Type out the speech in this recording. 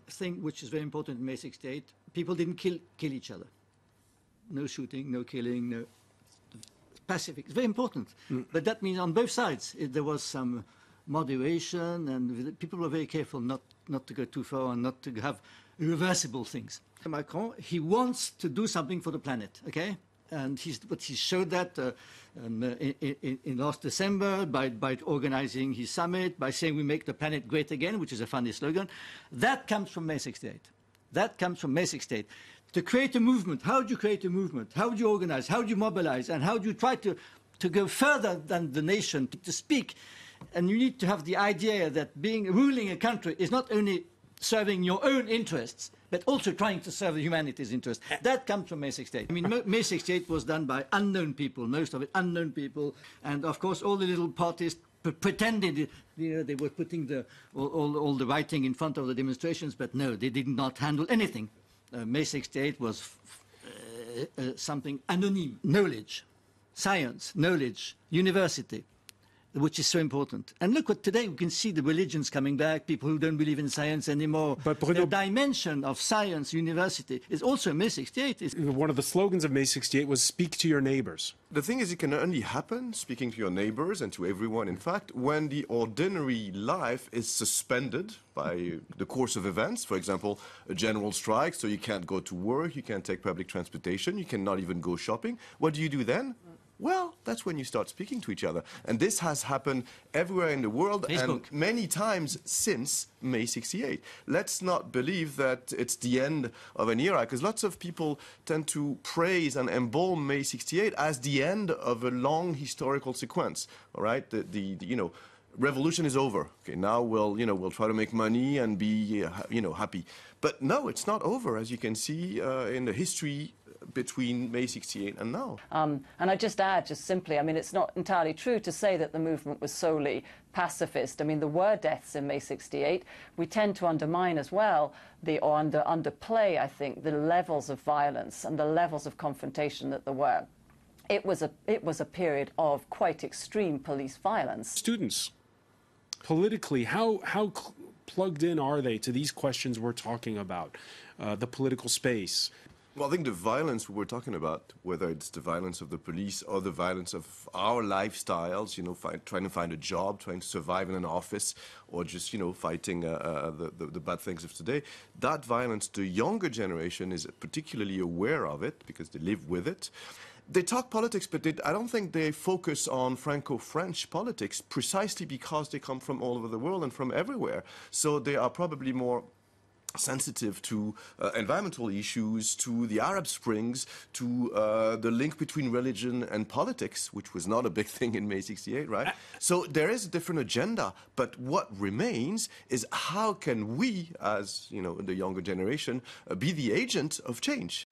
Thing which is very important in May 68, people didn't kill each other. No shooting, no killing, no pacific. It's very important. But that means on both sides there was some moderation, and people were very careful not to go too far and not to have irreversible things. Macron, he wants to do something for the planet, okay? And he showed that in last December by organizing his summit, by saying we make the planet great again, which is a funny slogan. That comes from May 68. That comes from May 68. To create a movement, how do you create a movement? How do you organize? How do you mobilize? And how do you try to go further than the nation, to speak? And you need to have the idea that ruling a country is not only serving your own interests, but also trying to serve humanity's interests. That comes from May 68. I mean, May 68 was done by unknown people, most of it unknown people, and of course all the little parties pretended, they were putting all the writing in front of the demonstrations, but no, they did not handle anything. May 68 was something anonymous, knowledge, science, knowledge, university, which is so important. And look what today we can see the religions coming back, people who don't believe in science anymore. But Bruno, the dimension of science, university, is also May 68. One of the slogans of May 68 was "Speak to your neighbors." The thing is, it can only happen, speaking to your neighbors and to everyone, in fact, when the ordinary life is suspended by the course of events. For example, a general strike, so you can't go to work, you can't take public transportation, you cannot even go shopping. What do you do then? Well, that's when you start speaking to each other. And this has happened everywhere in the world and many times since May 68. Let's not believe that it's the end of an era, because lots of people tend to praise and embalm May 68 as the end of a long historical sequence, all right? The revolution is over. Okay, now we'll try to make money and be, happy. But no, it's not over, as you can see in the history between May 68 and now. And I just add, just simply, I mean, it's not entirely true to say that the movement was solely pacifist. I mean, there were deaths in May 68. We tend to undermine as well, or underplay, I think, the levels of violence and the levels of confrontation that there were. It was a period of quite extreme police violence. Students, politically, how plugged in are they to these questions we're talking about, the political space? Well, I think the violence we're talking about, whether it's the violence of the police or the violence of our lifestyles, trying to find a job, trying to survive in an office, or just, fighting the bad things of today, that violence, the younger generation is particularly aware of it because they live with it. They talk politics, but I don't think they focus on Franco-French politics precisely because they come from all over the world and from everywhere. So they are probably more sensitive to environmental issues, to the Arab Springs, to the link between religion and politics, which was not a big thing in May 68, right? So there is a different agenda, but what remains is how can we, as the younger generation, be the agent of change?